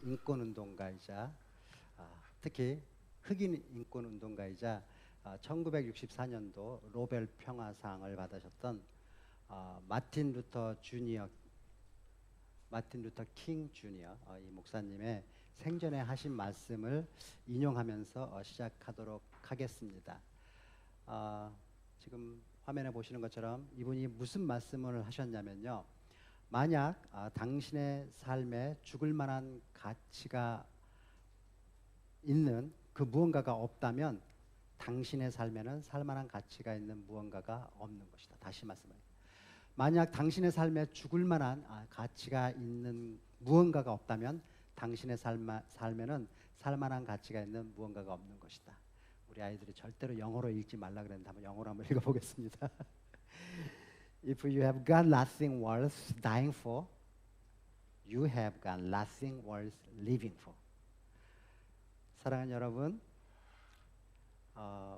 인권운동가이자 특히 흑인 인권운동가이자 1964년도 노벨 평화상을 받으셨던 마틴 루터 킹 주니어 이 목사님의 생전에 하신 말씀을 인용하면서 시작하도록 하겠습니다. 지금 화면에 보시는 것처럼 이분이 무슨 말씀을 하셨냐면요. 만약 당신의 삶에 죽을 만한 가치가 있는 그 무언가가 없다면 당신의 삶에는 살만한 가치가 있는 무언가가 없는 것이다. 다시 말씀해요. 만약 당신의 삶에 죽을 만한 가치가 있는 무언가가 없다면 당신의 삶에는 살만한 가치가 있는 무언가가 없는 것이다. 우리 아이들이 절대로 영어로 읽지 말라 그랬는데 한번 영어로 한번 읽어보겠습니다. If you have got nothing worth dying for, you have got nothing worth living for. 사랑하는 여러분,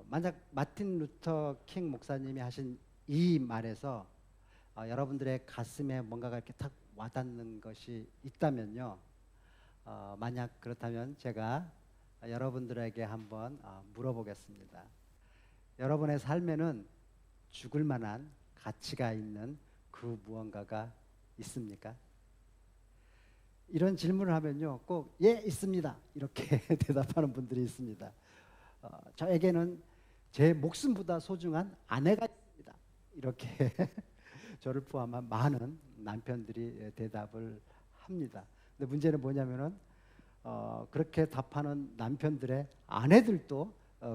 만약 마틴 루터 킹 목사님이 하신 이 말에서 여러분들의 가슴에 뭔가가 이렇게 탁 와닿는 것이 있다면요. 만약 그렇다면 제가 여러분들에게 한번 물어보겠습니다. 여러분의 삶에는 죽을 만한 가치가 있는 그 무언가가 있습니까? 이런 질문을 하면요, 꼭 예, 있습니다. 이렇게 대답하는 분들이 있습니다. 저에게는 제 목숨보다 소중한 아내가 있습니다. 이렇게 저를 포함한 많은 남편들이 대답을 합니다. 근데 문제는 뭐냐면은 그렇게 답하는 남편들의 아내들도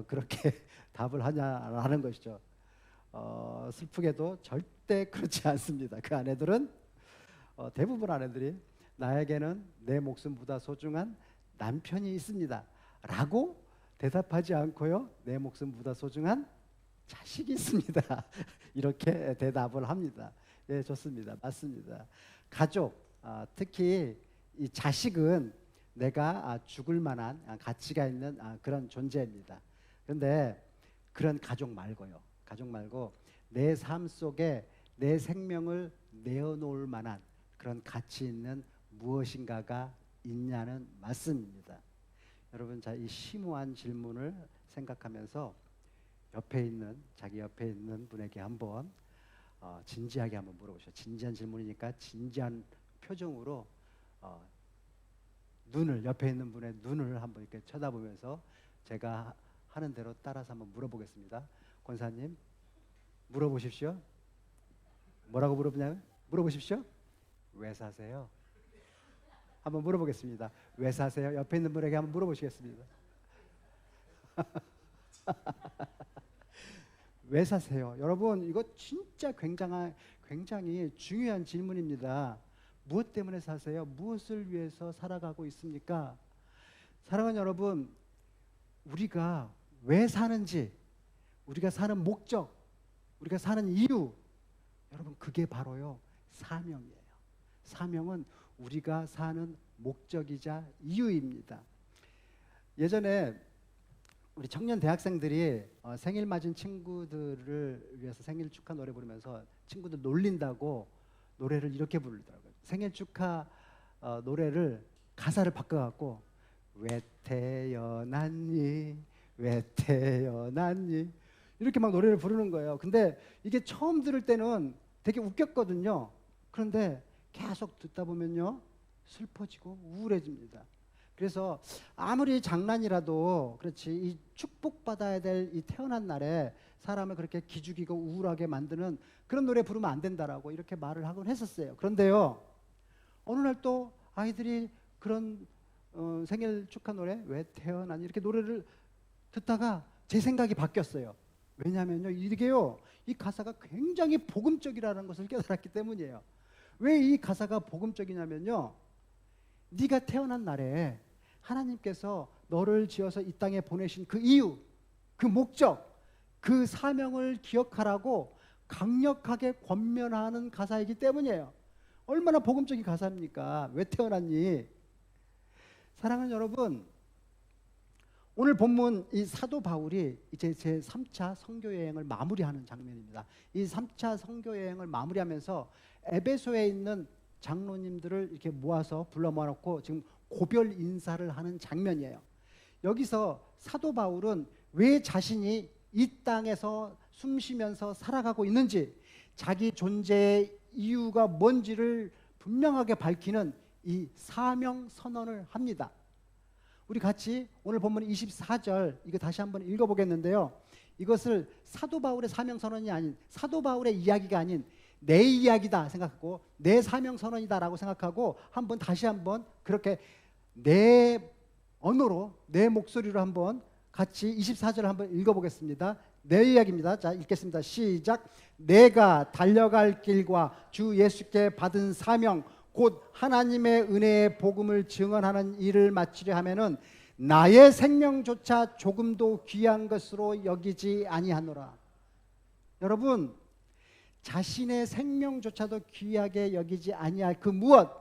그렇게 답을 하냐라는 것이죠. 슬프게도 절대 그렇지 않습니다. 그 아내들은 대부분 아내들이 나에게는 내 목숨보다 소중한 남편이 있습니다 라고 대답하지 않고요, 내 목숨보다 소중한 자식이 있습니다 이렇게 대답을 합니다. 예, 좋습니다. 맞습니다. 가족, 특히 이 자식은 내가 죽을 만한 가치가 있는 그런 존재입니다. 그런데 그런 가족 말고 내 삶 속에 내 생명을 내어놓을 만한 그런 가치 있는 무엇인가가 있냐는 말씀입니다. 여러분, 자, 이 심오한 질문을 생각하면서 자기 옆에 있는 분에게 한번 진지하게 한번 물어보시죠. 진지한 질문이니까 진지한 표정으로 옆에 있는 분의 눈을 한번 이렇게 쳐다보면서 제가 하는 대로 따라서 한번 물어보겠습니다. 권사님, 물어보십시오. 뭐라고 물어보십시오. 왜 사세요? 한번 물어보겠습니다. 왜 사세요? 옆에 있는 분에게 한번 물어보시겠습니다. 왜 사세요? 여러분, 이거 진짜 굉장히 중요한 질문입니다. 무엇 때문에 사세요? 무엇을 위해서 살아가고 있습니까? 사랑하는 여러분, 우리가 왜 사는지, 우리가 사는 목적, 우리가 사는 이유, 여러분, 그게 바로요, 사명이에요. 사명은 우리가 사는 목적이자 이유입니다. 예전에 우리 청년 대학생들이 생일 맞은 친구들을 위해서 생일 축하 노래 부르면서 친구들 놀린다고 노래를 이렇게 부르더라고요. 생일 축하 노래를 가사를 바꿔갖고 왜 태어났니 왜 태어났니 이렇게 막 노래를 부르는 거예요. 근데 이게 처음 들을 때는 되게 웃겼거든요. 그런데 계속 듣다 보면요, 슬퍼지고 우울해집니다. 그래서 아무리 장난이라도 그렇지, 이 축복받아야 될 이 태어난 날에 사람을 그렇게 기죽이고 우울하게 만드는 그런 노래 부르면 안 된다라고 이렇게 말을 하곤 했었어요. 그런데요, 어느 날 또 아이들이 그런 생일 축하 노래 왜 태어나니 이렇게 노래를 듣다가 제 생각이 바뀌었어요. 왜냐하면요, 이게요, 이 가사가 굉장히 복음적이라는 것을 깨달았기 때문이에요. 왜 이 가사가 복음적이냐면요, 네가 태어난 날에 하나님께서 너를 지어서 이 땅에 보내신 그 이유, 그 목적, 그 사명을 기억하라고 강력하게 권면하는 가사이기 때문이에요. 얼마나 복음적인 가사입니까? 왜 태어났니? 사랑하는 여러분, 오늘 본문 이 사도 바울이 이제 제 3차 선교 여행을 마무리하는 장면입니다. 이 3차 선교 여행을 마무리하면서 에베소에 있는 장로님들을 이렇게 불러 모아놓고 지금 고별 인사를 하는 장면이에요. 여기서 사도 바울은 왜 자신이 이 땅에서 숨쉬면서 살아가고 있는지, 자기 존재의 이유가 뭔지를 분명하게 밝히는 이 사명 선언을 합니다. 우리 같이 오늘 본문 24절 이거 다시 한번 읽어보겠는데요. 이것을 사도 바울의 사명 선언이 아닌, 사도 바울의 이야기가 아닌 내 이야기다 생각하고, 내 사명 선언이다라고 생각하고 한번 다시 한번 그렇게 내 언어로, 내 목소리로 한번 같이 24절 한번 읽어보겠습니다. 내 이야기입니다. 자, 읽겠습니다. 시작. 내가 달려갈 길과 주 예수께 받은 사명, 곧 하나님의 은혜의 복음을 증언하는 일을 마치려 하면은 나의 생명조차 조금도 귀한 것으로 여기지 아니하노라. 여러분, 자신의 생명조차도 귀하게 여기지 아니할 그 무엇,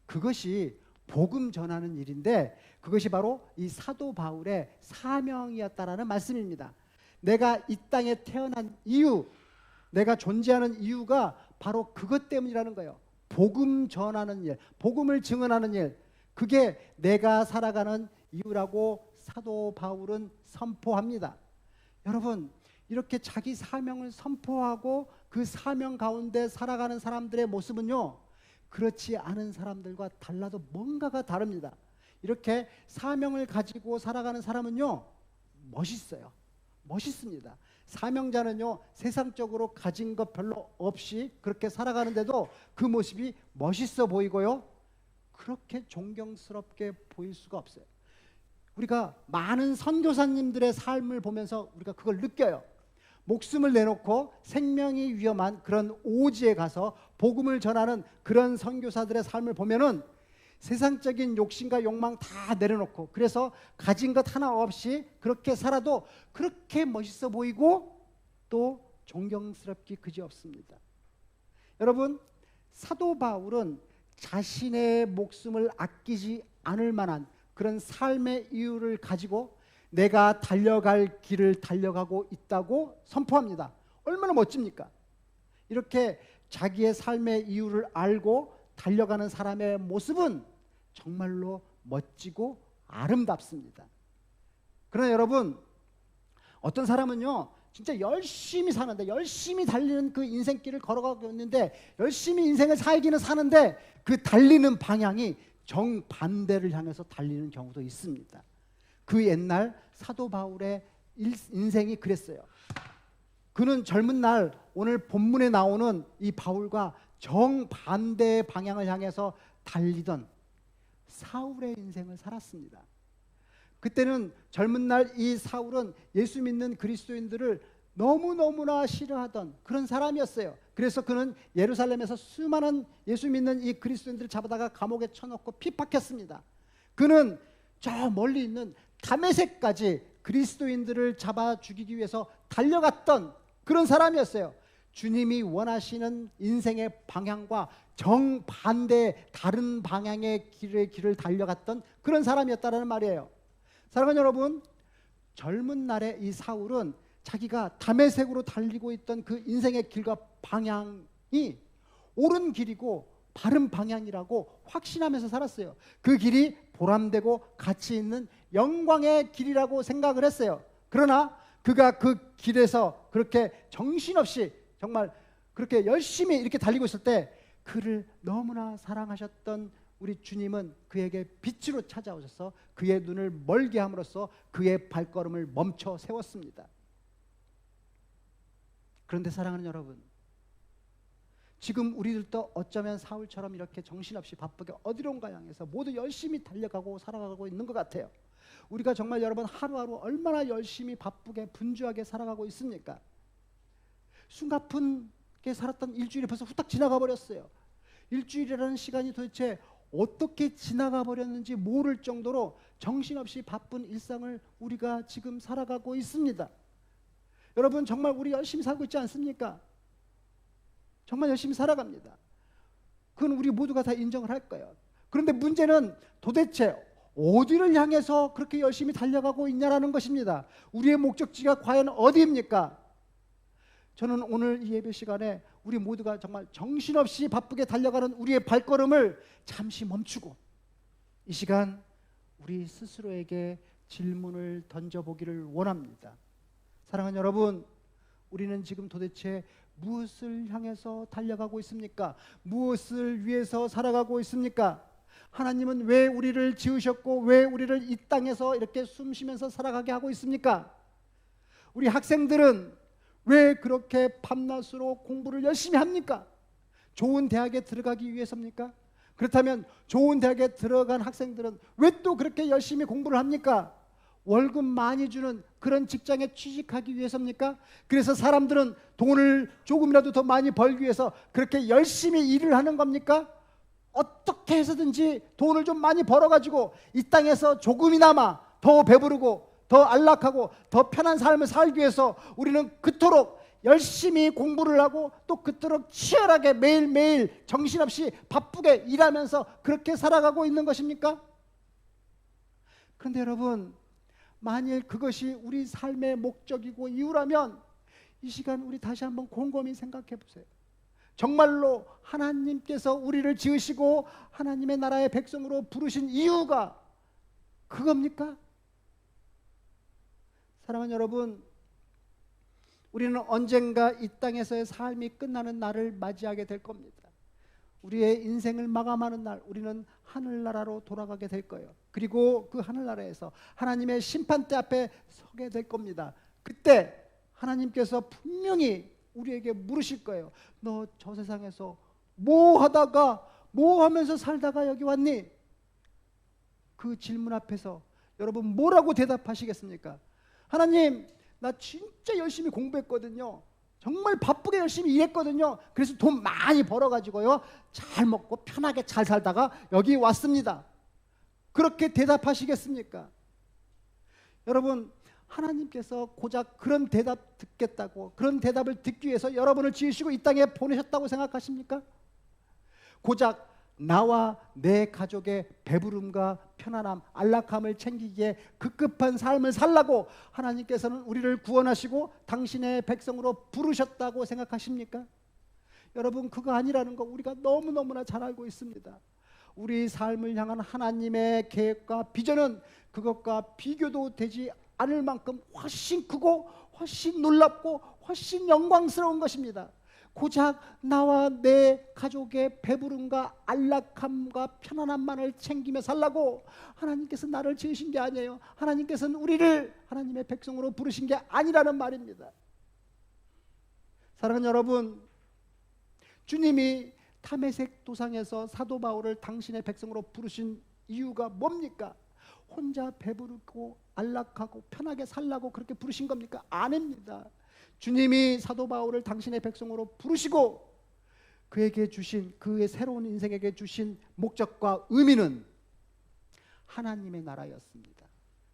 그것이 복음 전하는 일인데, 그것이 바로 이 사도 바울의 사명이었다라는 말씀입니다. 내가 이 땅에 태어난 이유, 내가 존재하는 이유가 바로 그것 때문이라는 거예요. 복음 전하는 일, 복음을 증언하는 일, 그게 내가 살아가는 이유라고 사도 바울은 선포합니다. 여러분, 이렇게 자기 사명을 선포하고 그 사명 가운데 살아가는 사람들의 모습은요, 그렇지 않은 사람들과 달라도 뭔가가 다릅니다. 이렇게 사명을 가지고 살아가는 사람은요, 멋있어요. 멋있습니다. 사명자는요, 세상적으로 가진 것 별로 없이 그렇게 살아가는데도 그 모습이 멋있어 보이고요, 그렇게 존경스럽게 보일 수가 없어요. 우리가 많은 선교사님들의 삶을 보면서 우리가 그걸 느껴요. 목숨을 내놓고 생명이 위험한 그런 오지에 가서 복음을 전하는 그런 선교사들의 삶을 보면은 세상적인 욕심과 욕망 다 내려놓고, 그래서 가진 것 하나 없이 그렇게 살아도 그렇게 멋있어 보이고 또 존경스럽기 그지없습니다. 여러분, 사도 바울은 자신의 목숨을 아끼지 않을 만한 그런 삶의 이유를 가지고 내가 달려갈 길을 달려가고 있다고 선포합니다. 얼마나 멋집니까? 이렇게 자기의 삶의 이유를 알고 달려가는 사람의 모습은 정말로 멋지고 아름답습니다. 그러나 여러분, 어떤 사람은요, 진짜 열심히 사는데, 열심히 달리는 그 인생길을 걸어가고 있는데, 열심히 인생을 살기는 사는데 그 달리는 방향이 정반대를 향해서 달리는 경우도 있습니다. 그 옛날 사도 바울의 인생이 그랬어요. 그는 젊은 날 오늘 본문에 나오는 이 바울과 정반대의 방향을 향해서 달리던 사울의 인생을 살았습니다. 그때는 젊은 날 이 사울은 예수 믿는 그리스도인들을 너무너무나 싫어하던 그런 사람이었어요. 그래서 그는 예루살렘에서 수많은 예수 믿는 이 그리스도인들을 잡아다가 감옥에 쳐넣고 핍박했습니다. 그는 저 멀리 있는 다메섹까지 그리스도인들을 잡아 죽이기 위해서 달려갔던 그런 사람이었어요. 주님이 원하시는 인생의 방향과 정반대 다른 방향의 길을 달려갔던 그런 사람이었다는 말이에요. 사랑하는 여러분, 젊은 날의 이 사울은 자기가 다메섹으로 달리고 있던 그 인생의 길과 방향이 옳은 길이고 바른 방향이라고 확신하면서 살았어요. 그 길이 보람되고 가치 있는 영광의 길이라고 생각을 했어요. 그러나 그가 그 길에서 그렇게 정신없이 정말 그렇게 열심히 이렇게 달리고 있을 때 그를 너무나 사랑하셨던 우리 주님은 그에게 빛으로 찾아오셔서 그의 눈을 멀게 함으로써 그의 발걸음을 멈춰 세웠습니다. 그런데 사랑하는 여러분, 지금 우리들도 어쩌면 사울처럼 이렇게 정신없이 바쁘게 어디론가 향해서 모두 열심히 달려가고 살아가고 있는 것 같아요. 우리가 정말 여러분 하루하루 얼마나 열심히 바쁘게 분주하게 살아가고 있습니까? 숨가쁘게 살았던 일주일이 벌써 후딱 지나가 버렸어요. 일주일이라는 시간이 도대체 어떻게 지나가 버렸는지 모를 정도로 정신없이 바쁜 일상을 우리가 지금 살아가고 있습니다. 여러분, 정말 우리 열심히 살고 있지 않습니까? 정말 열심히 살아갑니다. 그건 우리 모두가 다 인정을 할 거예요. 그런데 문제는 도대체 어디를 향해서 그렇게 열심히 달려가고 있냐라는 것입니다. 우리의 목적지가 과연 어디입니까? 저는 오늘 이 예배 시간에 우리 모두가 정말 정신없이 바쁘게 달려가는 우리의 발걸음을 잠시 멈추고 이 시간 우리 스스로에게 질문을 던져보기를 원합니다. 사랑하는 여러분, 우리는 지금 도대체 무엇을 향해서 달려가고 있습니까? 무엇을 위해서 살아가고 있습니까? 하나님은 왜 우리를 지으셨고 왜 우리를 이 땅에서 이렇게 숨쉬면서 살아가게 하고 있습니까? 우리 학생들은 왜 그렇게 밤낮으로 공부를 열심히 합니까? 좋은 대학에 들어가기 위해서입니까? 그렇다면 좋은 대학에 들어간 학생들은 왜 또 그렇게 열심히 공부를 합니까? 월급 많이 주는 그런 직장에 취직하기 위해서입니까? 그래서 사람들은 돈을 조금이라도 더 많이 벌기 위해서 그렇게 열심히 일을 하는 겁니까? 어떻게 해서든지 돈을 좀 많이 벌어가지고 이 땅에서 조금이나마 더 배부르고 더 안락하고 더 편한 삶을 살기 위해서 우리는 그토록 열심히 공부를 하고 또 그토록 치열하게 매일매일 정신없이 바쁘게 일하면서 그렇게 살아가고 있는 것입니까? 그런데 여러분, 만일 그것이 우리 삶의 목적이고 이유라면 이 시간 우리 다시 한번 곰곰이 생각해 보세요. 정말로 하나님께서 우리를 지으시고 하나님의 나라의 백성으로 부르신 이유가 그겁니까? 사랑하는 여러분, 우리는 언젠가 이 땅에서의 삶이 끝나는 날을 맞이하게 될 겁니다. 우리의 인생을 마감하는 날, 우리는 하늘나라로 돌아가게 될 거예요. 그리고 그 하늘나라에서 하나님의 심판대 앞에 서게 될 겁니다. 그때 하나님께서 분명히 우리에게 물으실 거예요. 너 저 세상에서 뭐 하다가 뭐 하면서 살다가 여기 왔니? 그 질문 앞에서 여러분 뭐라고 대답하시겠습니까? 하나님, 나 진짜 열심히 공부했거든요. 정말 바쁘게 열심히 일했거든요. 그래서 돈 많이 벌어가지고요, 잘 먹고 편하게 잘 살다가 여기 왔습니다. 그렇게 대답하시겠습니까? 여러분, 하나님께서 고작 그런 대답 듣겠다고, 그런 대답을 듣기 위해서 여러분을 지으시고 이 땅에 보내셨다고 생각하십니까? 고작 나와 내 가족의 배부름과 편안함, 안락함을 챙기기에 급급한 삶을 살라고 하나님께서는 우리를 구원하시고 당신의 백성으로 부르셨다고 생각하십니까? 여러분, 그거 아니라는 거 우리가 너무너무나 잘 알고 있습니다. 우리 삶을 향한 하나님의 계획과 비전은 그것과 비교도 되지 않을 만큼 훨씬 크고 훨씬 놀랍고 훨씬 영광스러운 것입니다. 고작 나와 내 가족의 배부름과 안락함과 편안함만을 챙기며 살라고 하나님께서 나를 지으신 게 아니에요. 하나님께서는 우리를 하나님의 백성으로 부르신 게 아니라는 말입니다. 사랑하는 여러분, 주님이 다메섹 도상에서 사도 바울을 당신의 백성으로 부르신 이유가 뭡니까? 혼자 배부르고 안락하고 편하게 살라고 그렇게 부르신 겁니까? 아닙니다. 주님이 사도 바울을 당신의 백성으로 부르시고 그에게 주신, 그의 새로운 인생에게 주신 목적과 의미는 하나님의 나라였습니다.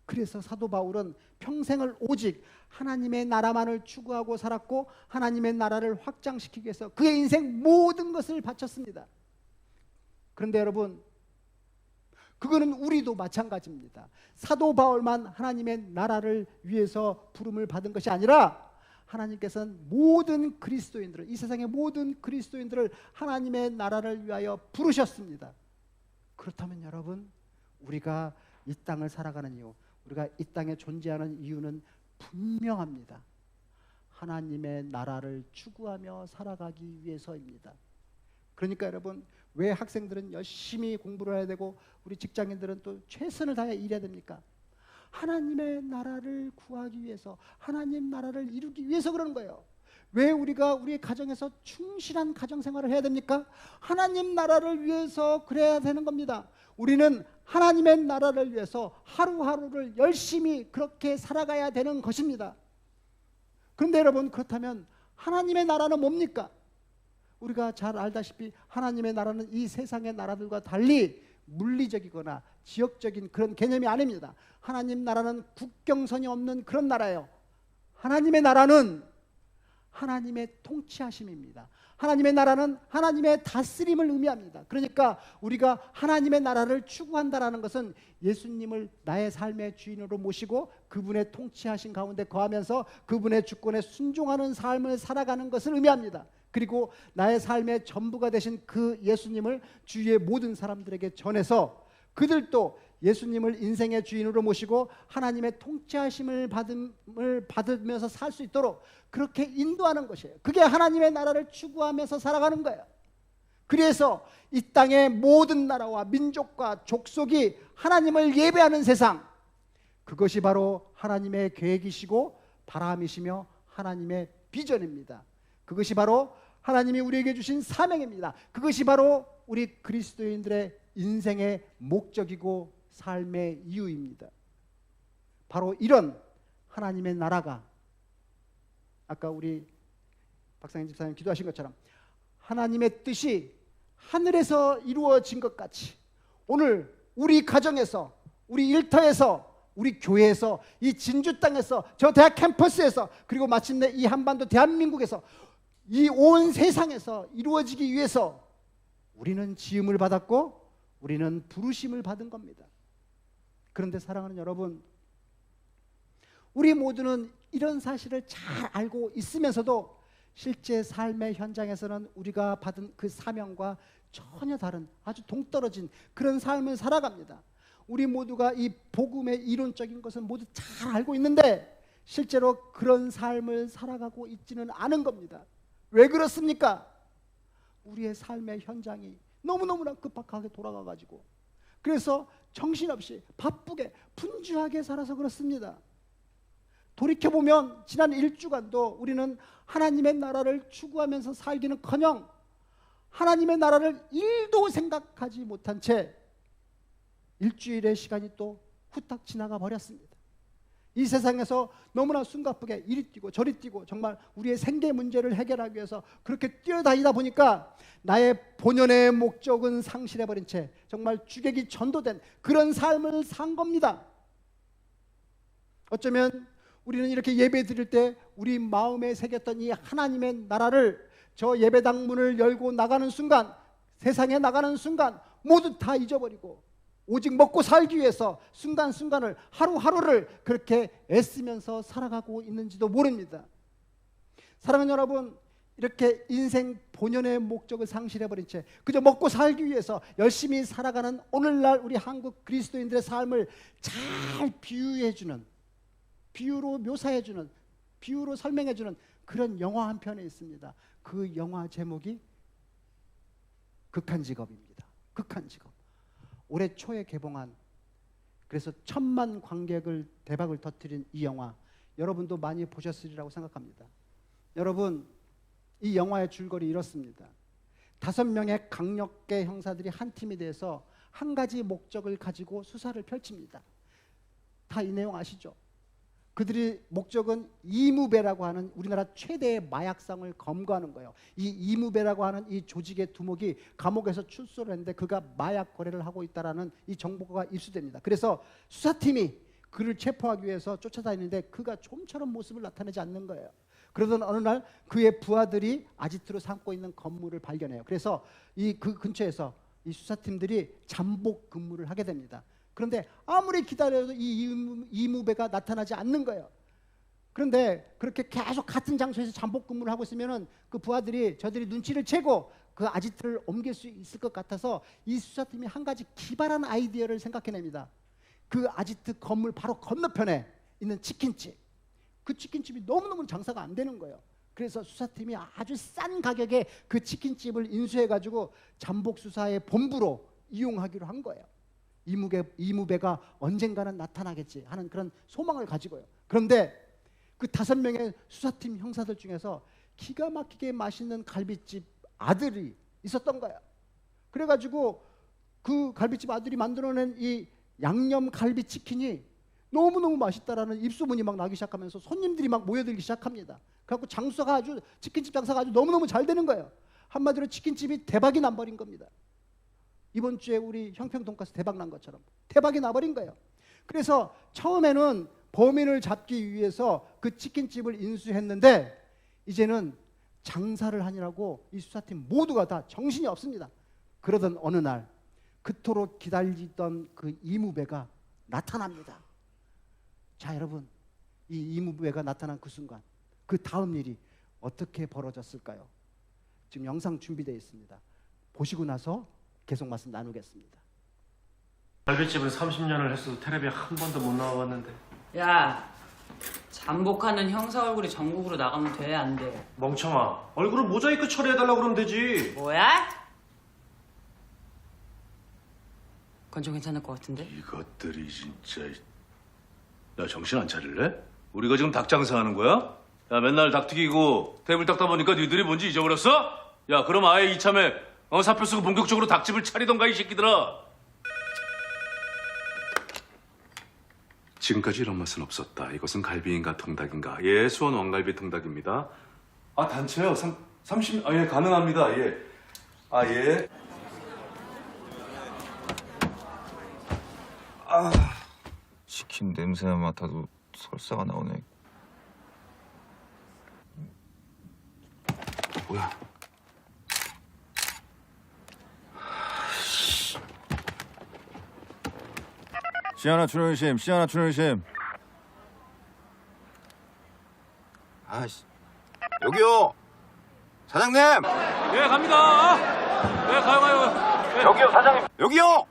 그래서 사도 바울은 평생을 오직 하나님의 나라만을 추구하고 살았고 하나님의 나라를 확장시키기 위해서 그의 인생 모든 것을 바쳤습니다. 그런데 여러분, 그거는 우리도 마찬가지입니다. 사도 바울만 하나님의 나라를 위해서 부름을 받은 것이 아니라 하나님께서는 모든 그리스도인들을, 이 세상의 모든 그리스도인들을 하나님의 나라를 위하여 부르셨습니다. 그렇다면 여러분, 우리가 이 땅을 살아가는 이유, 우리가 이 땅에 존재하는 이유는 분명합니다. 하나님의 나라를 추구하며 살아가기 위해서입니다. 그러니까 여러분, 왜 학생들은 열심히 공부를 해야 되고 우리 직장인들은 또 최선을 다해 일해야 됩니까? 하나님의 나라를 구하기 위해서, 하나님 나라를 이루기 위해서 그러는 거예요. 왜 우리가 우리 가정에서 충실한 가정생활을 해야 됩니까? 하나님 나라를 위해서 그래야 되는 겁니다. 우리는 하나님의 나라를 위해서 하루하루를 열심히 그렇게 살아가야 되는 것입니다. 그런데 여러분, 그렇다면 하나님의 나라는 뭡니까? 우리가 잘 알다시피 하나님의 나라는 이 세상의 나라들과 달리 물리적이거나 지역적인 그런 개념이 아닙니다. 하나님 나라는 국경선이 없는 그런 나라예요. 하나님의 나라는 하나님의 통치하심입니다. 하나님의 나라는 하나님의 다스림을 의미합니다. 그러니까 우리가 하나님의 나라를 추구한다라는 것은 예수님을 나의 삶의 주인으로 모시고 그분의 통치하신 가운데 거하면서 그분의 주권에 순종하는 삶을 살아가는 것을 의미합니다. 그리고 나의 삶의 전부가 되신 그 예수님을 주위의 모든 사람들에게 전해서 그들도 예수님을 인생의 주인으로 모시고 하나님의 통치하심을 받으면서 살 수 있도록 그렇게 인도하는 것이에요. 그게 하나님의 나라를 추구하면서 살아가는 거예요. 그래서 이 땅의 모든 나라와 민족과 족속이 하나님을 예배하는 세상, 그것이 바로 하나님의 계획이시고 바람이시며 하나님의 비전입니다. 그것이 바로 하나님이 우리에게 주신 사명입니다. 그것이 바로 우리 그리스도인들의 인생의 목적이고 삶의 이유입니다. 바로 이런 하나님의 나라가 아까 우리 박상현 집사님 기도하신 것처럼 하나님의 뜻이 하늘에서 이루어진 것 같이 오늘 우리 가정에서, 우리 일터에서, 우리 교회에서, 이 진주 땅에서, 저 대학 캠퍼스에서, 그리고 마침내 이 한반도 대한민국에서, 이 온 세상에서 이루어지기 위해서 우리는 지음을 받았고 우리는 부르심을 받은 겁니다. 그런데 사랑하는 여러분, 우리 모두는 이런 사실을 잘 알고 있으면서도 실제 삶의 현장에서는 우리가 받은 그 사명과 전혀 다른 아주 동떨어진 그런 삶을 살아갑니다. 우리 모두가 이 복음의 이론적인 것은 모두 잘 알고 있는데 실제로 그런 삶을 살아가고 있지는 않은 겁니다. 왜 그렇습니까? 우리의 삶의 현장이 너무너무나 급박하게 돌아가가지고 그래서 정신없이 바쁘게 분주하게 살아서 그렇습니다. 돌이켜보면 지난 1주간도 우리는 하나님의 나라를 추구하면서 살기는커녕 하나님의 나라를 1도 생각하지 못한 채 일주일의 시간이 또 후딱 지나가 버렸습니다. 이 세상에서 너무나 숨가쁘게 이리 뛰고 저리 뛰고 정말 우리의 생계 문제를 해결하기 위해서 그렇게 뛰어다니다 보니까 나의 본연의 목적은 상실해버린 채 정말 주객이 전도된 그런 삶을 산 겁니다. 어쩌면 우리는 이렇게 예배 드릴 때 우리 마음에 새겼던 이 하나님의 나라를 저 예배당 문을 열고 나가는 순간, 세상에 나가는 순간 모두 다 잊어버리고 오직 먹고 살기 위해서 순간순간을, 하루하루를 그렇게 애쓰면서 살아가고 있는지도 모릅니다. 사랑하는 여러분, 이렇게 인생 본연의 목적을 상실해버린 채 그저 먹고 살기 위해서 열심히 살아가는 오늘날 우리 한국 그리스도인들의 삶을 잘 비유해주는, 비유로 묘사해주는, 비유로 설명해주는 그런 영화 한 편에 있습니다. 그 영화 제목이 극한 직업입니다. 극한 직업. 올해 초에 개봉한, 그래서 1000만 관객을 대박을 터뜨린 이 영화, 여러분도 많이 보셨으리라고 생각합니다. 여러분, 이 영화의 줄거리 이렇습니다. 5명의 강력계 형사들이 한 팀이 돼서 한 가지 목적을 가지고 수사를 펼칩니다. 다 이 내용 아시죠? 그들의 목적은 이무배라고 하는 우리나라 최대의 마약상을 검거하는 거예요. 이 이무배라고 하는 이 조직의 두목이 감옥에서 출소를 했는데 그가 마약 거래를 하고 있다는 이 정보가 입수됩니다. 그래서 수사팀이 그를 체포하기 위해서 쫓아다니는데 그가 좀처럼 모습을 나타내지 않는 거예요. 그러던 어느 날 그의 부하들이 아지트로 삼고 있는 건물을 발견해요. 그래서 그 근처에서 이 수사팀들이 잠복 근무를 하게 됩니다. 그런데 아무리 기다려도 이 이무배가 나타나지 않는 거예요. 그런데 그렇게 계속 같은 장소에서 잠복 근무를 하고 있으면 그 부하들이 저들이 눈치를 채고 그 아지트를 옮길 수 있을 것 같아서 이 수사팀이 한 가지 기발한 아이디어를 생각해냅니다. 그 아지트 건물 바로 건너편에 있는 치킨집, 그 치킨집이 너무너무 장사가 안 되는 거예요. 그래서 수사팀이 아주 싼 가격에 그 치킨집을 인수해가지고 잠복 수사의 본부로 이용하기로 한 거예요. 이무배가 언젠가는 나타나겠지 하는 그런 소망을 가지고요. 그런데 그 5명의 수사팀 형사들 중에서 기가 막히게 맛있는 갈비집 아들이 있었던 거예요. 그래가지고 그 갈비집 아들이 만들어낸 이 양념 갈비 치킨이 너무너무 맛있다라는 입소문이 막 나기 시작하면서 손님들이 막 모여들기 시작합니다. 그래갖고 장사가 아주, 치킨집 장사가 아주 너무너무 잘 되는 거예요. 한마디로 치킨집이 대박이 나버린 겁니다. 이번 주에 우리 형평 돈가스 대박 난 것처럼 대박이 나버린 거예요. 그래서 처음에는 범인을 잡기 위해서 그 치킨집을 인수했는데 이제는 장사를 하느라고 이 수사팀 모두가 다 정신이 없습니다. 그러던 어느 날 그토록 기다리던 그 이무배가 나타납니다. 자, 여러분, 이 이무배가 나타난 그 순간 그 다음 일이 어떻게 벌어졌을까요? 지금 영상 준비되어 있습니다. 보시고 나서 계속 말씀 나누겠습니다. 갈비집은 30년을 했어도 텔레비에 한 번도 못 나와봤는데. 야, 잠복하는 형사 얼굴이 전국으로 나가면 돼, 안 돼? 멍청아, 얼굴을 모자이크 처리해달라고 그러면 되지. 뭐야? 그건 좀 괜찮을 것 같은데? 이것들이 진짜. 야, 정신 안 차릴래? 우리가 지금 닭 장사하는 거야? 야, 맨날 닭 튀기고 테이블 닦다 보니까 니들이 뭔지 잊어버렸어? 야, 그럼 아예 이참에 사표 쓰고 본격적으로 닭집을 차리던가, 이 새끼들아. 지금까지 이런 맛은 없었다. 이것은 갈비인가 통닭인가? 예, 수원 왕갈비 통닭입니다. 아, 단체요? 30, 예, 가능합니다. 예. 아, 예. 치킨 냄새만 맡아도 설사가 나오네. 뭐야? 시아나 출연심, 시아나 출연심. 아씨, 여기요, 사장님. 예, 갑니다. 예, 가요. 예. 여기요, 사장님. 여기요.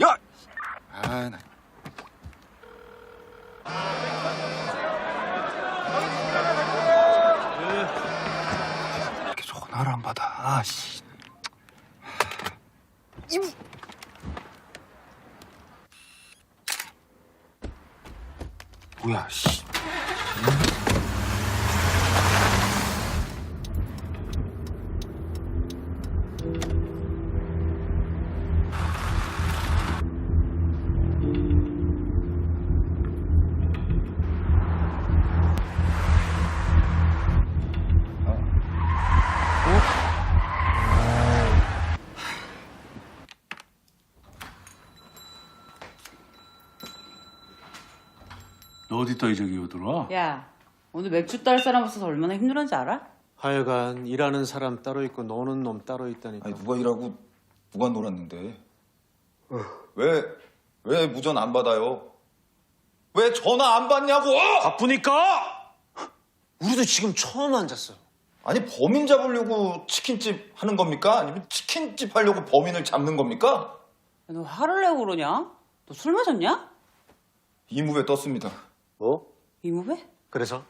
야, 아, 나. 이렇게 전화를 안 받아. 아씨. 뭐야, 씨. 너 어디 떠 이저기 오더라? 야, 오늘 맥주 딸 사람 없어서 얼마나 힘들었는지 알아? 하여간 일하는 사람 따로 있고 노는 놈 따로 있다니까. 아니 누가 일하고 누가 놀았는데? 왜 무전 안 받아요? 왜 전화 안 받냐고? 바쁘니까? 우리도 지금 처음 앉았어. 아니 범인 잡으려고 치킨집 하는 겁니까? 아니면 치킨집 하려고 범인을 잡는 겁니까? 야, 너 화를 내고 그러냐? 너 술 마셨냐? 이무배 떴습니다. 뭐? 이모배? 그래서?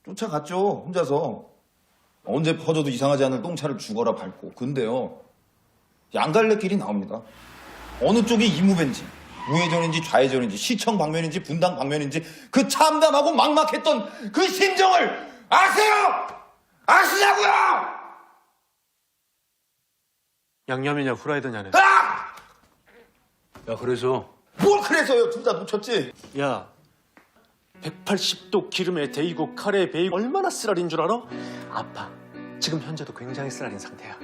쫓아갔죠, 혼자서. 언제 퍼져도 이상하지 않을 똥차를 죽어라 밟고. 근데요, 양갈래길이 나옵니다. 어느 쪽이 이무배인지, 우회전인지 좌회전인지, 시청 방면인지 분당 방면인지 그 참담하고 막막했던 그 심정을 아세요? 아시냐고요? 양념이냐 후라이드냐네. 아! 야, 그래서 뭘 그래서요? 둘 다 놓쳤지? 야, 180도 기름에 데이고 카레에 베이고 얼마나 쓰라린 줄 알아? 아파. 지금 현재도 굉장히 쓰라린 상태야.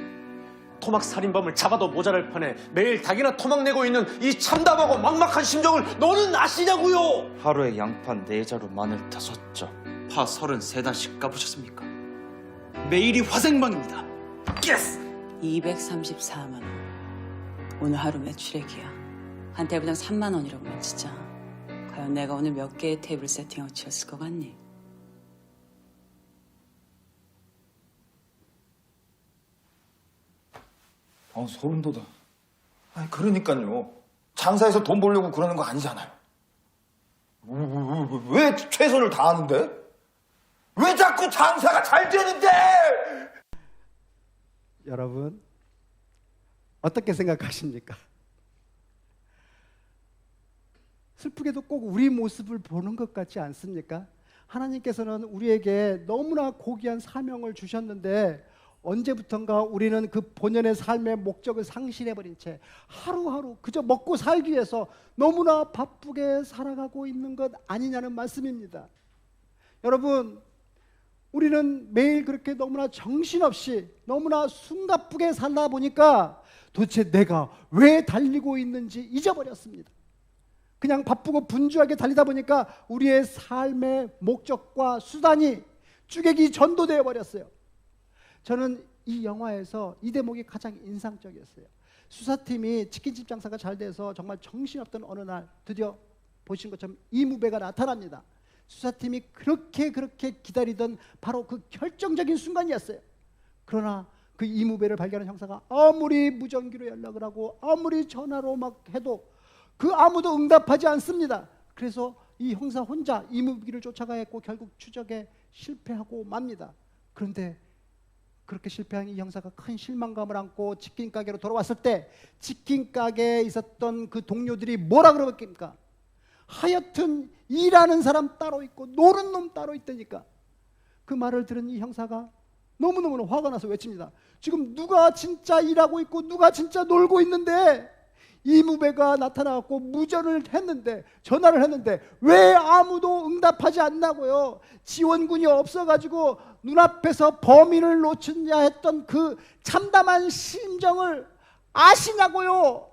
토막 살인범을 잡아도 모자랄 판에 매일 닭이나 토막 내고 있는 이 참담하고 막막한 심정을 너는 아시냐고요? 하루에 양파 4자루 마늘 5점 파 33단씩 까보셨습니까? 매일이 화생방입니다. 예스! 234만 원. 오늘 하루 매출액이야. 한 테이블당 3만 원이라고만 치자. 과연 내가 오늘 몇 개의 테이블 세팅하고 치웠을 것 같니? 소름 돋아. 아니, 그러니까요. 장사해서 돈 벌려고 그러는 거 아니잖아요. 왜 최선을 다하는데? 왜 자꾸 장사가 잘 되는데? 여러분 어떻게 생각하십니까? 슬프게도 꼭 우리 모습을 보는 것 같지 않습니까? 하나님께서는 우리에게 너무나 고귀한 사명을 주셨는데 언제부턴가 우리는 그 본연의 삶의 목적을 상실해버린 채 하루하루 그저 먹고 살기 위해서 너무나 바쁘게 살아가고 있는 것 아니냐는 말씀입니다. 여러분, 우리는 매일 그렇게 너무나 정신없이 너무나 숨가쁘게 살다 보니까 도대체 내가 왜 달리고 있는지 잊어버렸습니다. 그냥 바쁘고 분주하게 달리다 보니까 우리의 삶의 목적과 수단이 쭈개기 전도되어 버렸어요. 저는 이 영화에서 이 대목이 가장 인상적이었어요. 수사팀이 치킨집 장사가 잘 돼서 정말 정신없던 어느 날 드디어 보신 것처럼 이무배가 나타납니다. 수사팀이 그렇게 기다리던 바로 그 결정적인 순간이었어요. 그러나 그 이무배를 발견한 형사가 아무리 무전기로 연락을 하고 아무리 전화로 막 해도 그 아무도 응답하지 않습니다. 그래서 이 형사 혼자 이무기를 쫓아가 했고 결국 추적에 실패하고 맙니다. 그런데 그렇게 실패한 이 형사가 큰 실망감을 안고 치킨 가게로 돌아왔을 때 치킨 가게에 있었던 그 동료들이 뭐라 그러겠습니까? 하여튼 일하는 사람 따로 있고 노는 놈 따로 있다니까. 그 말을 들은 이 형사가 너무너무 화가 나서 외칩니다. 지금 누가 진짜 일하고 있고 누가 진짜 놀고 있는데 이무배가 나타나고 무전을 했는데 전화를 했는데 왜 아무도 응답하지 않나고요? 지원군이 없어가지고 눈앞에서 범인을 놓쳤냐 했던 그 참담한 심정을 아시냐고요?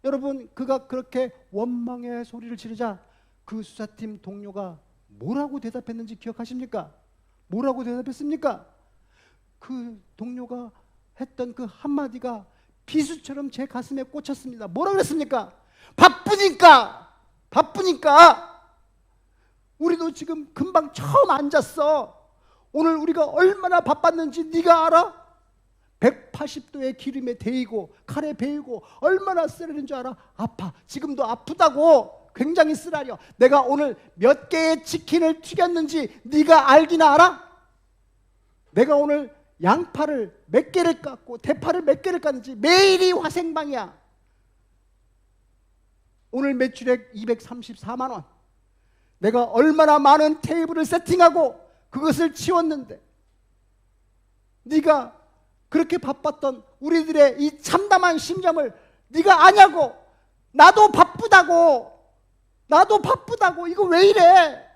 여러분, 그가 그렇게 원망의 소리를 지르자 그 수사팀 동료가 뭐라고 대답했는지 기억하십니까? 뭐라고 대답했습니까? 그 동료가 했던 그 한마디가 비수처럼 제 가슴에 꽂혔습니다. 뭐라 그랬습니까? 바쁘니까! 바쁘니까! 우리도 지금 금방 처음 앉았어. 오늘 우리가 얼마나 바빴는지 네가 알아? 180도의 기름에 데이고 칼에 베이고 얼마나 쓰라린 줄 알아? 아파. 지금도 아프다고. 굉장히 쓰라려. 내가 오늘 몇 개의 치킨을 튀겼는지 네가 알기나 알아? 내가 오늘 양파를 몇 개를 깎고 대파를 몇 개를 깠는지 매일이 화생방이야. 오늘 매출액 234만 원. 내가 얼마나 많은 테이블을 세팅하고 그것을 치웠는데 네가 그렇게 바빴던 우리들의 이 참담한 심정을 네가 아냐고. 나도 바쁘다고. 나도 바쁘다고. 이거 왜 이래?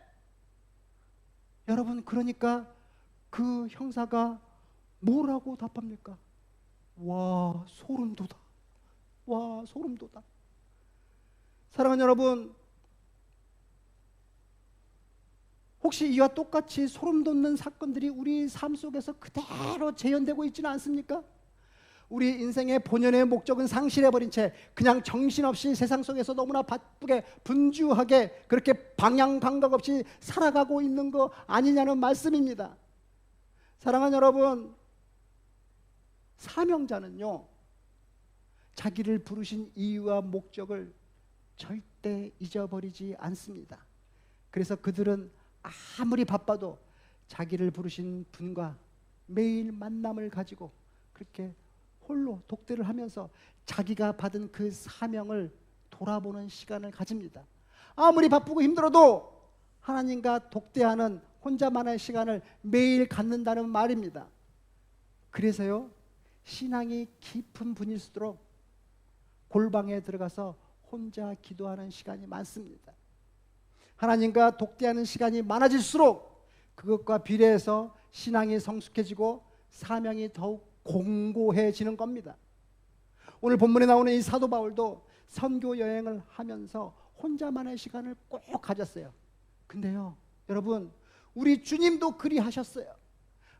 여러분, 그러니까 그 형사가 뭐라고 답합니까? 와, 소름 돋아. 와, 소름 돋아. 사랑하는 여러분, 혹시 이와 똑같이 소름 돋는 사건들이 우리 삶 속에서 그대로 재현되고 있지는 않습니까? 우리 인생의 본연의 목적은 상실해버린 채 그냥 정신없이 세상 속에서 너무나 바쁘게 분주하게 그렇게 방향 감각 없이 살아가고 있는 거 아니냐는 말씀입니다. 사랑하는 여러분, 사명자는요, 자기를 부르신 이유와 목적을 절대 잊어버리지 않습니다. 그래서 그들은 아무리 바빠도 자기를 부르신 분과 매일 만남을 가지고 그렇게 홀로 독대를 하면서 자기가 받은 그 사명을 돌아보는 시간을 가집니다. 아무리 바쁘고 힘들어도 하나님과 독대하는 혼자만의 시간을 매일 갖는다는 말입니다. 그래서요, 신앙이 깊은 분일수록 골방에 들어가서 혼자 기도하는 시간이 많습니다. 하나님과 독대하는 시간이 많아질수록 그것과 비례해서 신앙이 성숙해지고 사명이 더욱 공고해지는 겁니다. 오늘 본문에 나오는 이 사도 바울도 선교 여행을 하면서 혼자만의 시간을 꼭 가졌어요. 근데요, 여러분, 우리 주님도 그리 하셨어요.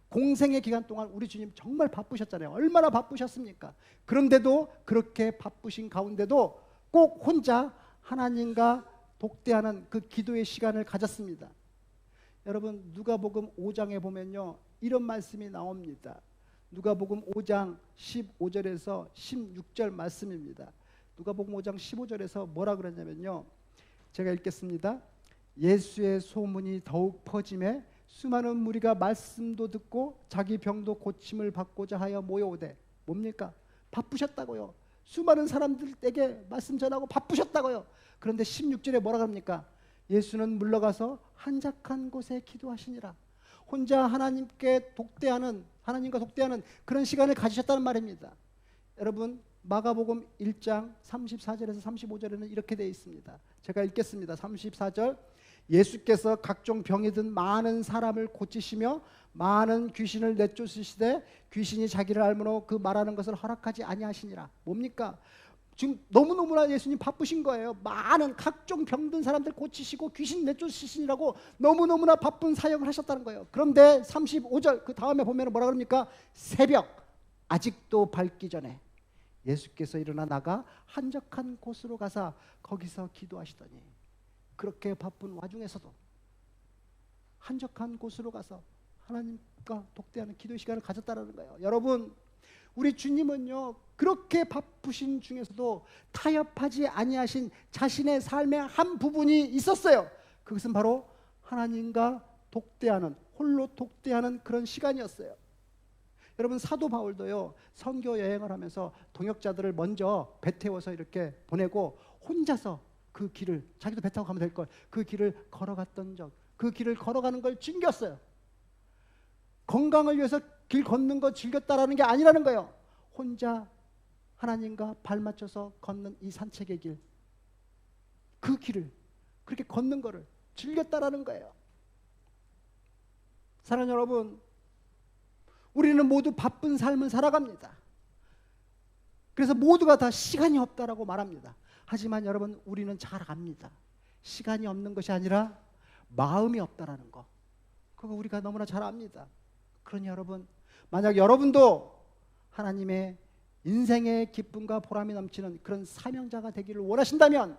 공생의 기간 동안 우리 주님 정말 바쁘셨잖아요. 얼마나 바쁘셨습니까? 그런데도 그렇게 바쁘신 가운데도 꼭 혼자 하나님과 독대하는 그 기도의 시간을 가졌습니다. 여러분, 누가복음 5장에 보면요, 이런 말씀이 나옵니다. 누가복음 5장 15절에서 16절 말씀입니다. 누가복음 5장 15절에서 뭐라 그러냐면요, 제가 읽겠습니다. 예수의 소문이 더욱 퍼짐에 수많은 무리가 말씀도 듣고 자기 병도 고침을 받고자 하여 모여오되. 뭡니까? 바쁘셨다고요. 수많은 사람들에게 말씀 전하고 바쁘셨다고요. 그런데 16절에 뭐라 그럽니까? 예수는 물러가서 한적한 곳에 기도하시니라. 혼자 하나님과 독대하는 그런 시간을 가지셨다는 말입니다. 여러분, 마가복음 1장 34절에서 35절에는 이렇게 되어 있습니다. 제가 읽겠습니다. 34절. 예수께서 각종 병이 든 많은 사람을 고치시며 많은 귀신을 내쫓으시되 귀신이 자기를 알므로 그 말하는 것을 허락하지 아니하시니라. 뭡니까? 지금 너무너무나 예수님 바쁘신 거예요. 많은 각종 병든 사람들 고치시고 귀신 내쫓으시라고 너무너무나 바쁜 사역을 하셨다는 거예요. 그런데 35절 그 다음에 보면 뭐라 그럽니까? 새벽 아직도 밝기 전에 예수께서 일어나 나가 한적한 곳으로 가서 거기서 기도하시더니, 그렇게 바쁜 와중에서도 한적한 곳으로 가서 하나님과 독대하는 기도의 시간을 가졌다라는 거예요. 여러분, 우리 주님은요 그렇게 바쁘신 중에서도 타협하지 아니하신 자신의 삶의 한 부분이 있었어요. 그것은 바로 하나님과 독대하는, 홀로 독대하는 그런 시간이었어요. 여러분, 사도 바울도요 선교 여행을 하면서 동역자들을 먼저 배 태워서 이렇게 보내고 혼자서 그 길을, 자기도 배 타고 가면 될 걸, 그 길을 걸어갔던 적, 그 길을 걸어가는 걸 즐겼어요. 건강을 위해서 길 걷는 거 즐겼다라는 게 아니라는 거예요. 혼자 하나님과 발 맞춰서 걷는 이 산책의 길, 그 길을 그렇게 걷는 거를 즐겼다라는 거예요. 사랑하는 여러분, 우리는 모두 바쁜 삶을 살아갑니다. 그래서 모두가 다 시간이 없다라고 말합니다. 하지만 여러분, 우리는 잘 압니다. 시간이 없는 것이 아니라 마음이 없다라는 거, 그거 우리가 너무나 잘 압니다. 그러니 여러분, 만약 여러분도 하나님의 인생의 기쁨과 보람이 넘치는 그런 사명자가 되기를 원하신다면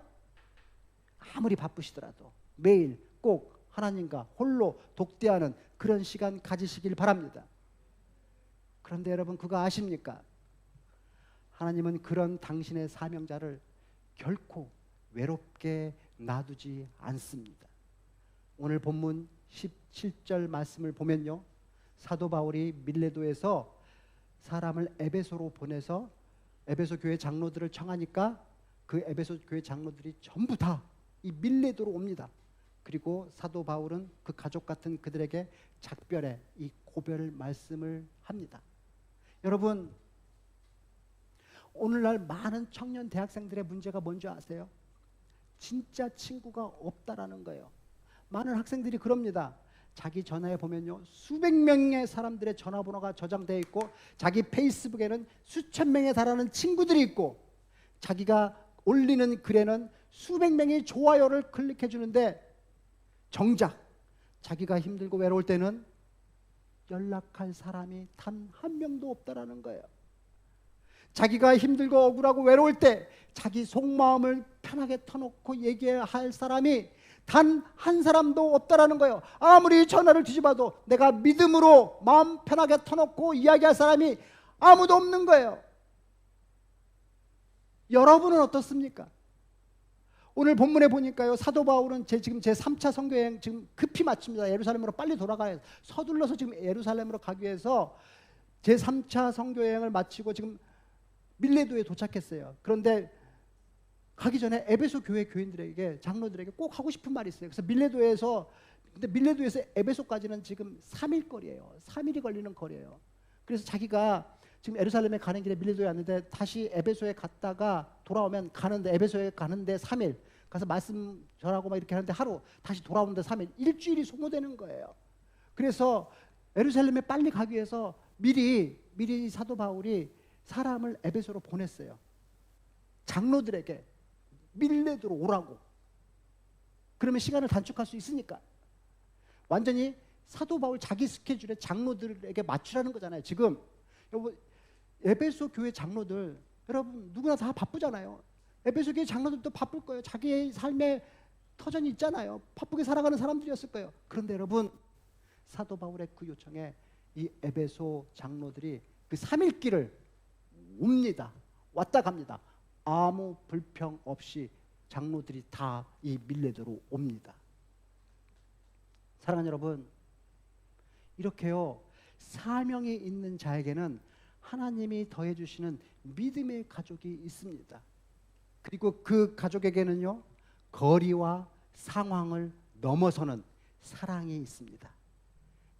아무리 바쁘시더라도 매일 꼭 하나님과 홀로 독대하는 그런 시간 가지시길 바랍니다. 그런데 여러분, 그거 아십니까? 하나님은 그런 당신의 사명자를 결코 외롭게 놔두지 않습니다. 오늘 본문 17절 말씀을 보면요, 사도 바울이 밀레도에서 사람을 에베소로 보내서 에베소 교회 장로들을 청하니까 그 에베소 교회 장로들이 전부 다 이 밀레도로 옵니다. 그리고 사도 바울은 그 가족 같은 그들에게 작별의 이 고별 말씀을 합니다. 여러분, 오늘날 많은 청년 대학생들의 문제가 뭔지 아세요? 진짜 친구가 없다라는 거예요. 많은 학생들이 그럽니다. 자기 전화에 보면요 수백 명의 사람들의 전화번호가 저장되어 있고, 자기 페이스북에는 수천 명에 달하는 친구들이 있고, 자기가 올리는 글에는 수백 명이 좋아요를 클릭해 주는데, 정작 자기가 힘들고 외로울 때는 연락할 사람이 단 한 명도 없다라는 거예요. 자기가 힘들고 억울하고 외로울 때 자기 속마음을 편하게 터놓고 얘기할 사람이 단 한 사람도 없다라는 거예요. 아무리 전화를 뒤집어도 내가 믿음으로 마음 편하게 터놓고 이야기할 사람이 아무도 없는 거예요. 여러분은 어떻습니까? 오늘 본문에 보니까요, 사도 바울은 지금 제 3차 선교 여행 지금 급히 마칩니다. 예루살렘으로 빨리 돌아가야, 서둘러서 지금 예루살렘으로 가기 위해서 제 3차 선교 여행을 마치고 지금 밀레도에 도착했어요. 그런데 가기 전에 에베소 교회 교인들에게, 장로들에게 꼭 하고 싶은 말이 있어요. 그래서 밀레도에서 에베소까지는 지금 3일 거리예요. 3일이 걸리는 거리예요. 그래서 자기가 지금 예루살렘에 가는 길에 밀레도에 왔는데 다시 에베소에 갔다가 돌아오면 가는데, 에베소에 가는데 3일 가서 말씀 전하고 막 이렇게 하는데 하루, 다시 돌아오는데 3일, 일주일이 소모되는 거예요. 그래서 예루살렘에 빨리 가기 위해서 미리 사도 바울이 사람을 에베소로 보냈어요. 장로들에게 밀레도로 오라고. 그러면 시간을 단축할 수 있으니까. 완전히 사도 바울 자기 스케줄에 장로들에게 맞추라는 거잖아요. 지금 여러분, 에베소 교회 장로들, 여러분 누구나 다 바쁘잖아요. 에베소 교회 장로들도 바쁠 거예요. 자기의 삶에 터전이 있잖아요. 바쁘게 살아가는 사람들이었을 거예요. 그런데 여러분, 사도 바울의 그 요청에 이 에베소 장로들이 그 3일 길을 옵니다. 왔다 갑니다. 아무 불평 없이 장로들이 다 이 밀레도로 옵니다. 사랑하는 여러분, 이렇게요 사명이 있는 자에게는 하나님이 더해 주시는 믿음의 가족이 있습니다. 그리고 그 가족에게는요 거리와 상황을 넘어서는 사랑이 있습니다.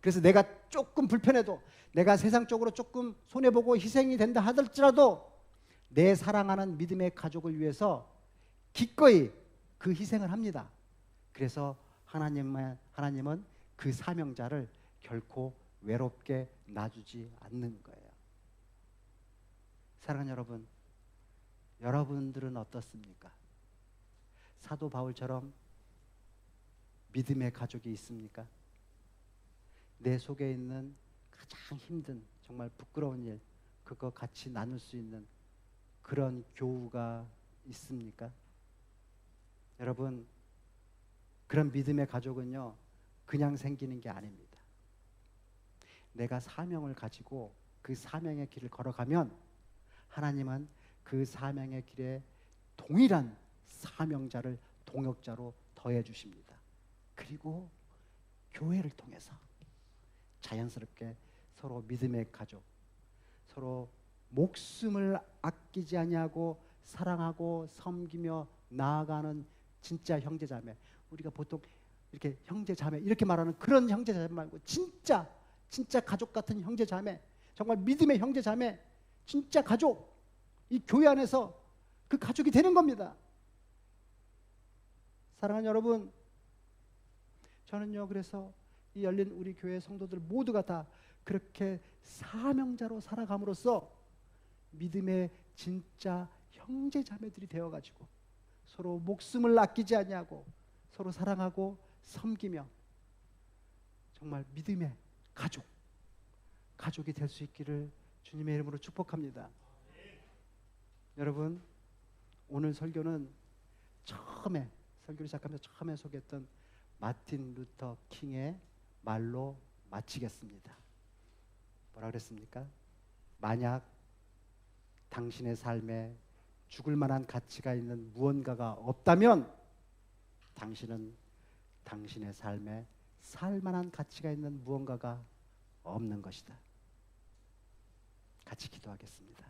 그래서 내가 조금 불편해도, 내가 세상적으로 조금 손해보고 희생이 된다 하더라도 내 사랑하는 믿음의 가족을 위해서 기꺼이 그 희생을 합니다. 그래서 하나님은 그 사명자를 결코 외롭게 놔주지 않는 거예요. 사랑하는 여러분, 여러분들은 어떻습니까? 사도 바울처럼 믿음의 가족이 있습니까? 내 속에 있는 가장 힘든, 정말 부끄러운 일, 그거 같이 나눌 수 있는 그런 교우가 있습니까? 여러분, 그런 믿음의 가족은요 그냥 생기는 게 아닙니다. 내가 사명을 가지고 그 사명의 길을 걸어가면 하나님은 그 사명의 길에 동일한 사명자를 동역자로 더해 주십니다. 그리고 교회를 통해서 자연스럽게 서로 믿음의 가족, 서로 목숨을 아끼지 아니하고 사랑하고 섬기며 나아가는 진짜 형제자매. 우리가 보통 이렇게 형제자매 이렇게 말하는 그런 형제자매 말고 진짜 가족 같은 형제자매, 정말 믿음의 형제자매, 진짜 가족, 이 교회 안에서 그 가족이 되는 겁니다. 사랑하는 여러분, 저는요 그래서 이 열린 우리 교회 성도들 모두가 다 그렇게 사명자로 살아감으로써 믿음의 진짜 형제자매들이 되어가지고 서로 목숨을 아끼지 아니하고 서로 사랑하고 섬기며 정말 믿음의 가족이 될 수 있기를 주님의 이름으로 축복합니다. 여러분, 오늘 설교는 설교를 시작하면서 처음에 소개했던 마틴 루터 킹의 말로 마치겠습니다. 뭐라 그랬습니까? 만약 당신의 삶에 죽을 만한 가치가 있는 무언가가 없다면 당신은 당신의 삶에 살 만한 가치가 있는 무언가가 없는 것이다. 같이 기도하겠습니다.